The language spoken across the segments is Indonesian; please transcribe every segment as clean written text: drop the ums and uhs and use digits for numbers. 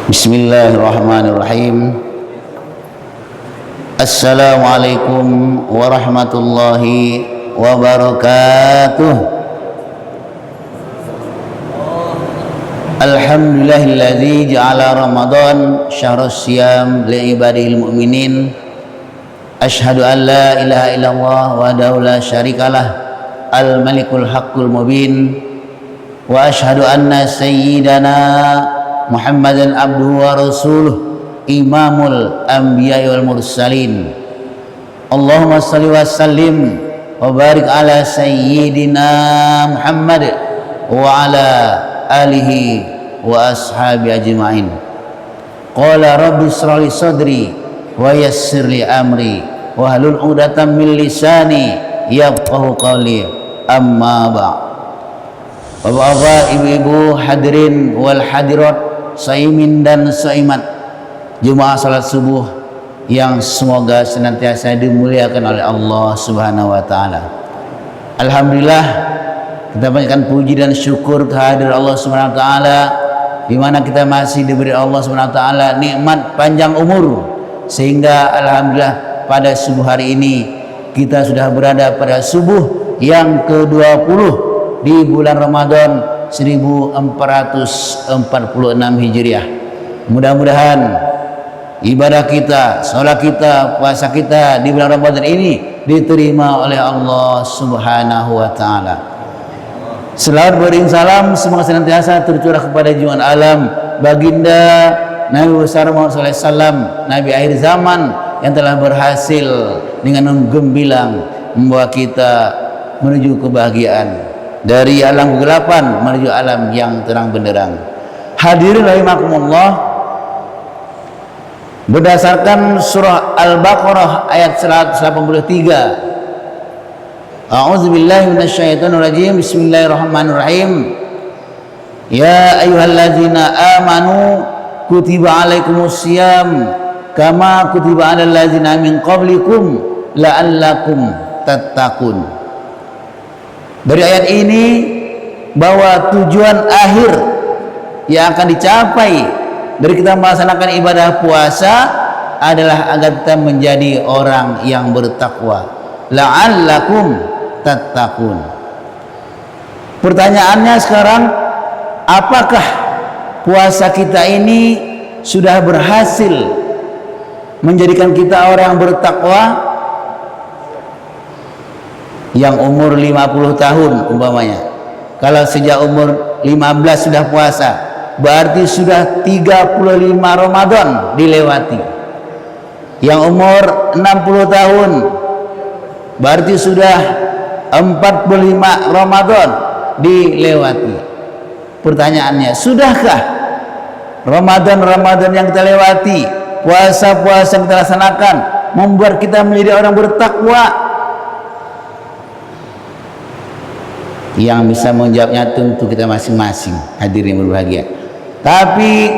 Bismillahirrahmanirrahim. Assalamualaikum warahmatullahi wabarakatuh. Alhamdulillahilladzi ja'ala Ramadan syahrus siyam li'ibadihil mu'minin. Asyhadu an la ilaha illallah wahdahu la syarikalah al-malikul haqqul mubin. Wa asyhadu anna sayyidana Muhammadan abduhu wa rasuluh imamul anbiya wal mursalin. Allahumma salli wa sallim wa barik ala sayyidina Muhammad wa ala alihi wa ashabi ajma'in. Qala rabbi ishrah li sadri wa yassir li amri wa hlul 'uqdatam min lisani yafqahu qawli. Amma ba'd. Bapak-bapak, ibu-ibu, hadirin wal hadirat, saimin dan saimat, jemaah salat subuh yang semoga senantiasa dimuliakan oleh Allah Subhanahu wa taala. Alhamdulillah, kita panjatkan puji dan syukur kehadiran Allah Subhanahu wa taala, di mana kita masih diberi Allah Subhanahu wa taala nikmat panjang umur, sehingga alhamdulillah pada subuh hari ini kita sudah berada pada subuh yang ke-20 di bulan Ramadan 1446 Hijriah. Mudah-mudahan ibadah kita, sholat kita, puasa kita di bulan Ramadan ini diterima oleh Allah Subhanahu wa taala. Selawat beriring salam semoga senantiasa tercurah kepada junjungan alam baginda Nabi besar Muhammad SAW, Nabi akhir zaman yang telah berhasil dengan menggemilang membawa kita menuju kebahagiaan, dari alam kegelapan menuju alam yang terang benderang. Hadirin rahimakumullah, berdasarkan surah Al-Baqarah ayat 183. A'udzubillahi minasyaitonir rajim. Bismillahirrahmanirrahim. Ya ayyuhalladzina amanu kutiba alaikumusiyam kama kutiba alal ladzina min qablikum la'allakum tattaqun. Dari ayat ini bahwa tujuan akhir yang akan dicapai dari kita melaksanakan ibadah puasa adalah agar kita menjadi orang yang bertakwa. La'allakum tattaqun. Pertanyaannya sekarang, apakah puasa kita ini sudah berhasil menjadikan kita orang yang bertakwa? Yang umur 50 tahun umpamanya, kalau sejak umur 15 sudah puasa, berarti sudah 35 Ramadan dilewati. Yang umur 60 tahun berarti sudah 45 Ramadan dilewati. Pertanyaannya, sudahkah Ramadan yang kita lewati, puasa-puasa yang kita laksanakan membuat kita menjadi orang bertakwa? Yang bisa menjawabnya tentu kita masing-masing, hadirin berbahagia. Tapi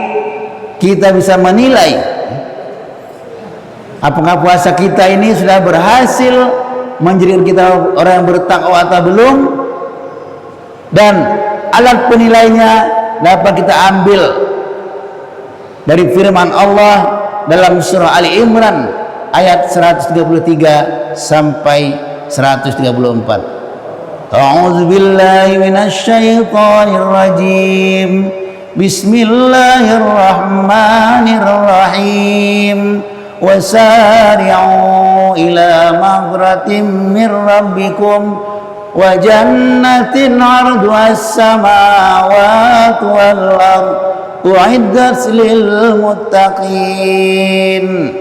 kita bisa menilai apakah puasa kita ini sudah berhasil menjadikan kita orang yang bertakwa atau belum. Dan alat penilainya dapat kita ambil dari firman Allah dalam surah Ali Imran ayat 133 sampai 134. A'udzu billahi minasyaitonir rajim. Bismillahirrahmanirrahim. Wasari'u ila maghfiratin min rabbikum wa jannatin 'arduha as-samawati wal ardh u'iddat lil muttaqin.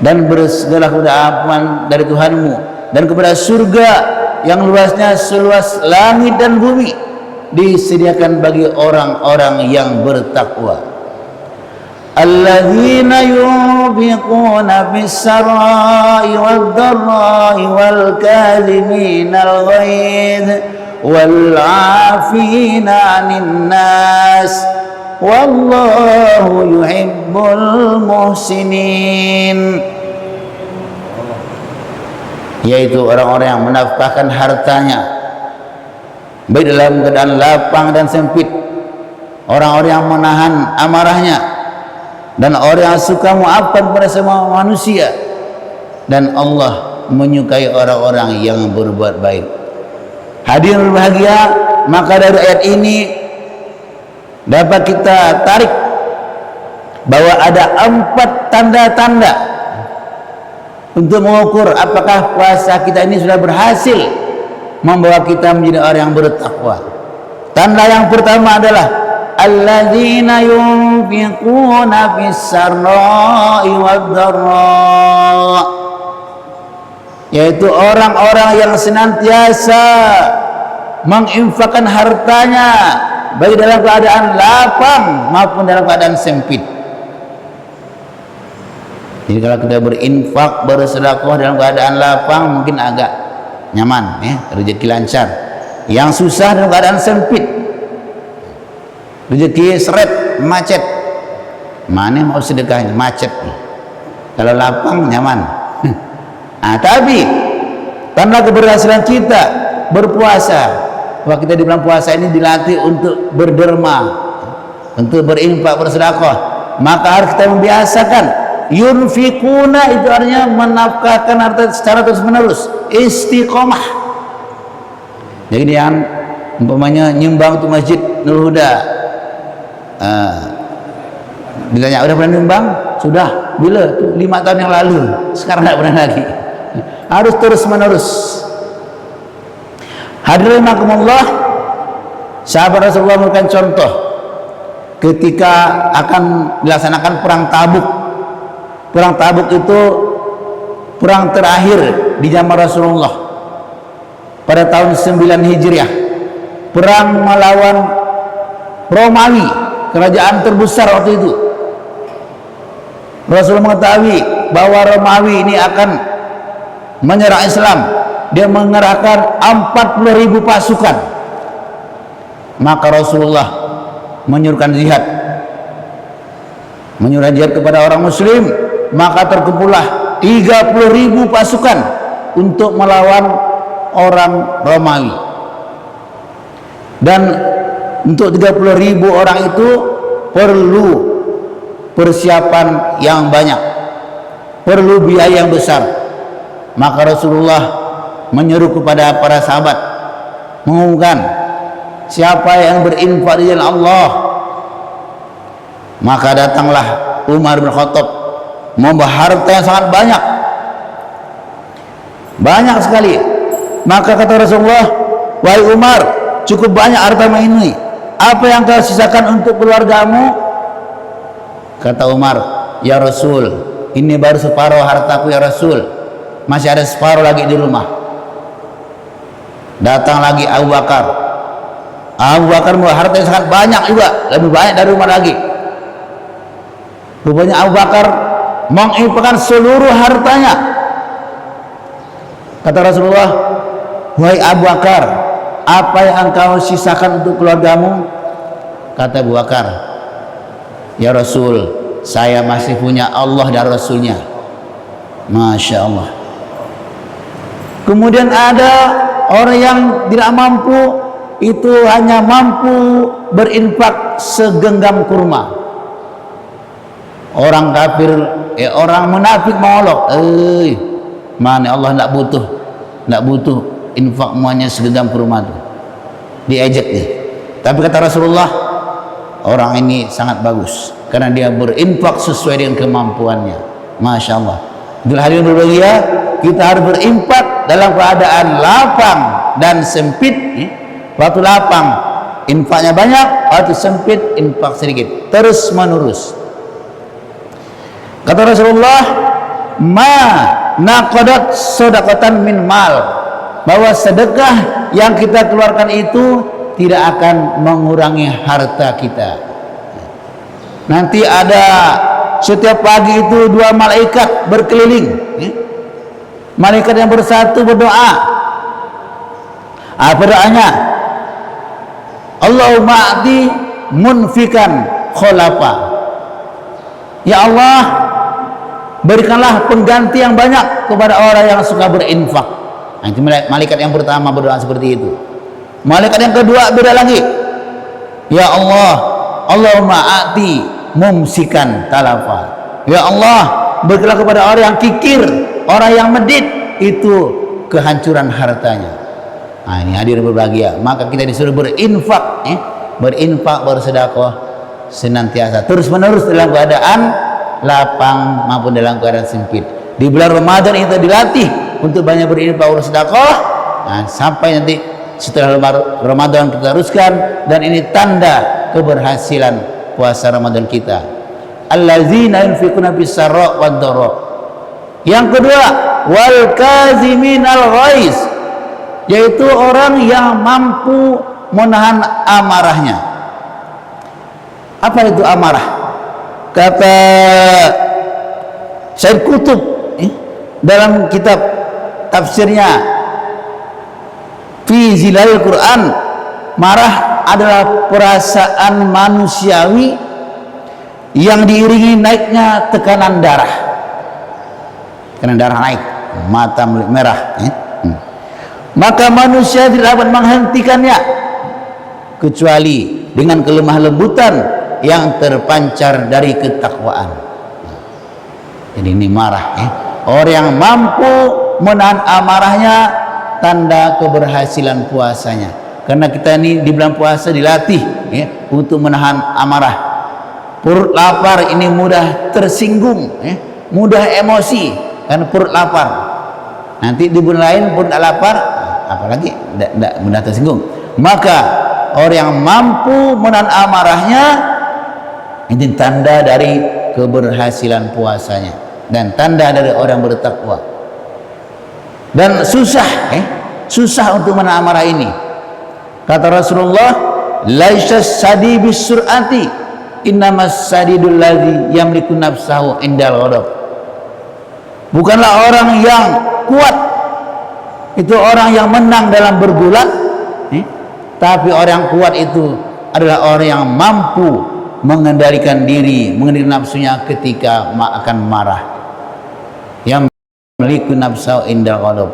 Dan bersegala keutamaan dari Tuhanmu dan kepada surga yang luasnya seluas langit dan bumi disediakan bagi orang-orang yang bertakwa. Alladzina yunfiquna fis-sarai wad-dharrai wal kadhiminal ghaidh wal 'afina 'anil nas wallahu yuhibbul muhsinin. Yaitu orang-orang yang menafkahkan hartanya baik dalam keadaan lapang dan sempit, orang-orang yang menahan amarahnya, dan orang yang suka memaafkan kepada semua manusia, dan Allah menyukai orang-orang yang berbuat baik. Hadirin berbahagia, maka dari ayat ini dapat kita tarik bahwa ada 4 tanda-tanda untuk mengukur apakah puasa kita ini sudah berhasil membawa kita menjadi orang yang bertakwa. Tanda yang pertama adalah alladzina yunfiquna fis sarra'i wad dharra, yaitu orang-orang yang senantiasa menginfakkan hartanya baik dalam keadaan lapang maupun dalam keadaan sempit. Jadi kalau kita berinfak, bersedekah dalam keadaan lapang mungkin agak nyaman, rezeki lancar. Yang susah dalam keadaan sempit, rezeki seret, macet. Mana mau sedekahnya, macet. Kalau lapang nyaman. Tapi tanda keberhasilan kita berpuasa, bahwa kita di bulan puasa ini dilatih untuk berderma, untuk berinfak, bersedekah, maka harus kita membiasakan. Yunfikuna itu artinya menafkahkan harta secara terus menerus, istiqomah. Jadi yang umpamanya nyumbang untuk Masjid Nurul Huda, ditanya udah pernah nyumbang? Sudah. Bila? Tuh 5 tahun yang lalu. Sekarang tidak pernah lagi. Harus terus menerus. Hadirin rahimakumullah, sahabat Rasulullah memberikan contoh ketika akan dilaksanakan perang Tabuk. Perang Tabuk itu perang terakhir di zaman Rasulullah pada tahun 9 Hijriah. Perang melawan Romawi, kerajaan terbesar waktu itu. Rasulullah mengetahui bahwa Romawi ini akan menyerang Islam. Dia mengerahkan 40.000 pasukan. Maka Rasulullah menyuruhkan jihad, menyuruh jihad kepada orang muslim. Maka terkumpullah 30.000 pasukan untuk melawan orang Romawi. Dan untuk 30.000 orang itu perlu persiapan yang banyak, perlu biaya yang besar. Maka Rasulullah menyuruh kepada para sahabat, mengumumkan, siapa yang berinfak di jalan Allah. Maka datanglah Umar bin Khattab membawa harta yang sangat banyak, banyak sekali. Maka kata Rasulullah, wahai Umar, cukup banyak hartamu ini, apa yang kau sisakan untuk keluargamu? Kata Umar, ya Rasul, ini baru separuh hartaku ya Rasul, masih ada separuh lagi di rumah. Datang lagi Abu Bakar. Abu Bakar membawa harta yang sangat banyak juga, lebih banyak dari rumah lagi. Rupanya Abu Bakar menginfakkan seluruh hartanya. Kata Rasulullah, wahai Abu Bakar, apa yang engkau sisakan untuk keluargamu? Kata Abu Bakar, ya Rasul, saya masih punya Allah dan Rasulnya. Masya Allah. Kemudian ada orang yang tidak mampu, itu hanya mampu berinfak segenggam kurma. Orang kafir, orang munafik mengolok, mana Allah tidak butuh infak muanya segenggam kurma itu, diejek dia. Tapi kata Rasulullah, orang ini sangat bagus karena dia berinfak sesuai dengan kemampuannya. Masya Allah. Itulah hadirin berbahagia, kita harus berinfak dalam keadaan lapang dan sempit. Waktu lapang infaknya banyak, waktu sempit infak sedikit, terus menerus. Kata Rasulullah, ma naqadat shadaqatan min mal, bahwa sedekah yang kita keluarkan itu tidak akan mengurangi harta kita. Nanti ada setiap pagi itu 2 malaikat berkeliling, malaikat yang bersatu berdoa. Apa doanya? Allahumma a'ti munfikan kholafa, ya Allah, berikanlah pengganti yang banyak kepada orang yang suka berinfak. Nah, itu malaikat yang pertama berdoa seperti itu. Malaikat yang kedua beda lagi, ya Allah, Allahumma a'ti mumsikan talafa. Ya Allah, berilah kepada orang yang kikir, orang yang medit, itu kehancuran hartanya. Nah, ini hadir berbahagia. Maka kita disuruh berinfak, berinfak, bersedekah senantiasa, terus menerus dalam keadaan lapang maupun dalam keadaan sempit. Di bulan Ramadan kita dilatih untuk banyak berinfak, bersedekah. Nah, sampai nanti setelah Ramadan kita teruskan, dan ini tanda keberhasilan puasa Ramadan kita. Allazina yunfiquna bis-sarra wad-dharra. Yang kedua, wal kaziminal ghaiz, yaitu orang yang mampu menahan amarahnya. Apa itu amarah? Kata Syed Qutb dalam kitab tafsirnya Fi Zilalil Quran, marah adalah perasaan manusiawi yang diiringi naiknya tekanan darah. Tekanan darah naik, mata merah. Maka manusia tidak dapat menghentikannya kecuali dengan kelemah lembutan yang terpancar dari ketakwaan. Jadi ini marah, orang yang mampu menahan amarahnya, tanda keberhasilan puasanya. Karena kita ini di bulan puasa dilatih untuk menahan amarah. Perut lapar ini mudah tersinggung, mudah emosi karena perut lapar. Nanti di bulan lain pun tidak lapar, apalagi tidak mudah tersinggung. Maka orang yang mampu menahan amarahnya, ini tanda dari keberhasilan puasanya dan tanda dari orang bertakwa. Dan susah, susah untuk menahan amarah ini. Kata Rasulullah, laisas sadi bisur'ati, innamas sadidul ladzi yamliku nafsahu indal ghadab. Bukanlah orang yang kuat itu orang yang menang dalam bergulat, tapi orang yang kuat itu adalah orang yang mampu mengendalikan diri, mengendalikan nafsunya ketika akan marah. Yang memiliki nafsu indal ghadab.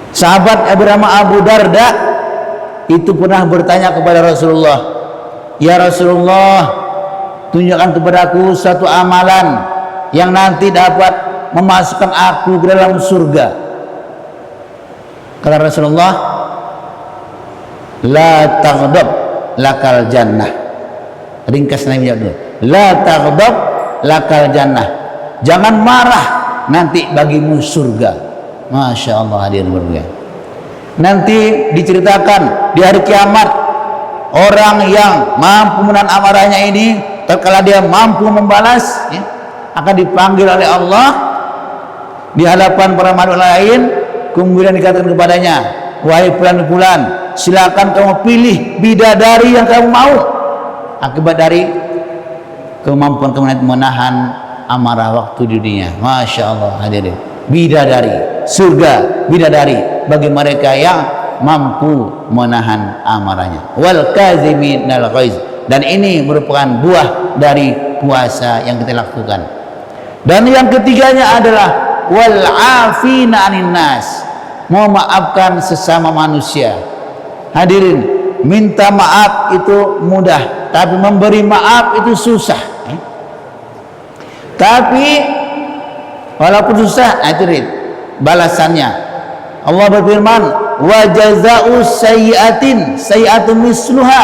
Sahabat bernama Abu Darda itu pernah bertanya kepada Rasulullah, ya Rasulullah, tunjukkan kepadaku satu amalan yang nanti dapat memasukkan aku ke dalam surga. Kata Rasulullah, la taghdab lakal jannah. Ringkas Nabi jawab dulu, la taghdab lakal jannah. Jangan marah, nanti bagimu surga. Masya Allah, hadirin berbahagia. Nanti diceritakan di hari kiamat, orang yang mampu menahan amarahnya ini, tatkala dia mampu membalas, akan dipanggil oleh Allah di hadapan para makhluk lain. Kemudian dikatakan kepadanya, wahai fulan-fulan, silakan kamu pilih bidadari yang kamu mau, akibat dari kemampuan kamu menahan amarah waktu di dunia. Masya Allah, hadirin, bidadari surga, bidadari bagi mereka yang mampu menahan amarahnya. Wal kaziminal ghaiz, dan ini merupakan buah dari puasa yang kita lakukan. Dan yang ketiganya adalah wal afina anin nas, memaafkan sesama manusia. Hadirin, minta maaf itu mudah, tapi memberi maaf itu susah. Tapi walaupun susah, itu balasannya. Allah berfirman, wa jazaa'u sayyi'atin sayyi'atun misluha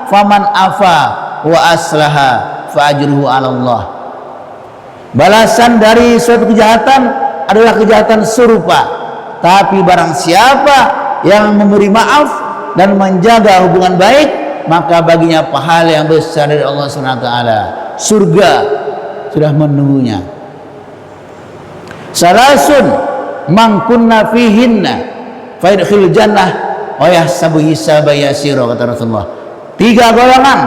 faman afa wa aslaha fa ajruhu 'ala Allah. Balasan dari suatu kejahatan adalah kejahatan serupa, tapi barang siapa yang memberi maaf dan menjaga hubungan baik, maka baginya pahala yang besar dari Allah SWT. Surga sudah menunggunya. Salasun man kunna fihinna fa yadkhulul jannah wa yahsabu hisaba yasira, kata Rasulullah. 3 golongan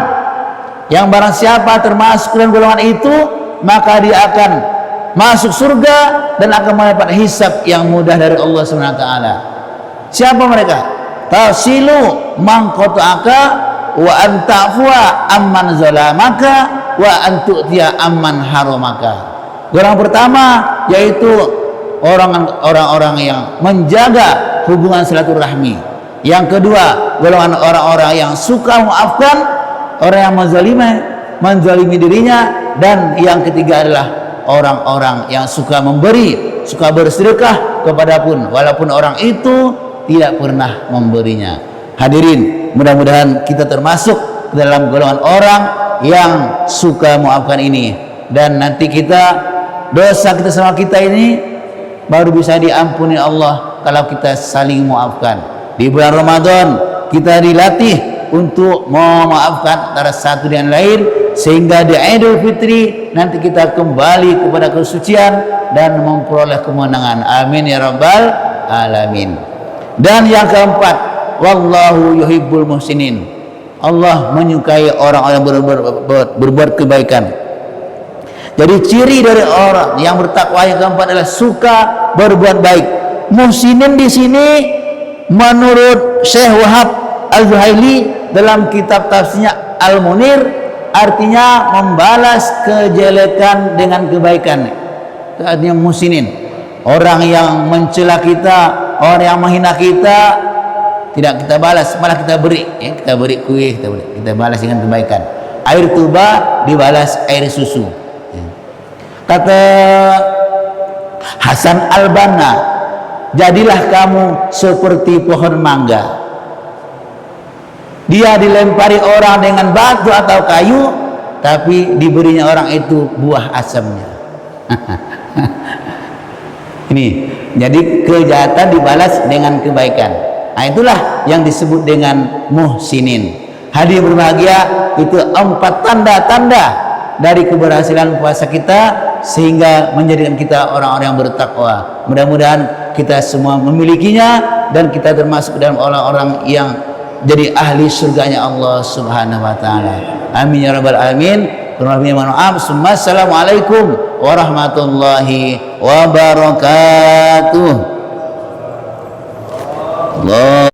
yang barang siapa termasuk dalam golongan itu, maka dia akan masuk surga dan akan mendapat hisab yang mudah dari Allah SWT. Siapa mereka? Tasilu man qata'aka wa anta'fuwa amman zalamaka wa antu'tiya amman haramaka. Golongan pertama yaitu orang-orang yang menjaga hubungan silaturahmi. Yang kedua, golongan orang-orang yang suka memaafkan orang yang menzalimi dirinya, dan yang ketiga adalah orang-orang yang suka memberi, suka bersedekah kepadapun walaupun orang itu tidak pernah memberinya. Hadirin, mudah-mudahan kita termasuk dalam golongan orang yang suka memaafkan ini, dan nanti dosa kita sama kita ini baru bisa diampuni Allah kalau kita saling memaafkan. Di bulan Ramadan kita dilatih untuk memaafkan antara satu dan lain, sehingga di Idul Fitri nanti kita kembali kepada kesucian dan memperoleh kemenangan. Amin ya rabbal alamin. Dan yang keempat, wallahu yuhibbul muhsinin. Allah menyukai orang-orang yang berbuat kebaikan. Jadi ciri dari orang yang bertakwa yang keempat adalah suka berbuat baik. Muhsinin di sini menurut Syekh Wahab Al-Zuhaili dalam kitab tafsirnya Al-Munir, artinya membalas kejelekan dengan kebaikan. Itu artinya muhsinin. Orang yang mencela kita, orang yang menghina kita, tidak kita balas, malah kita beri, ya, kita beri kue, kita balas dengan kebaikan. Air tuba dibalas air susu. Ya. Kata Hasan Al-Banna, jadilah kamu seperti pohon mangga. Dia dilempari orang dengan batu atau kayu, tapi diberinya orang itu buah asamnya. Ini, jadi kejahatan dibalas dengan kebaikan. Nah, itulah yang disebut dengan muhsinin. Hadirin berbahagia, itu 4 tanda-tanda dari keberhasilan puasa kita sehingga menjadikan kita orang-orang yang bertakwa. Mudah-mudahan kita semua memilikinya dan kita termasuk dalam orang-orang yang jadi ahli surganya Allah Subhanahu wa taala. Amin ya rabbal alamin. Kurang lebihnya mohon maaf. Assalamualaikum warahmatullahi wabarakatuh. Allah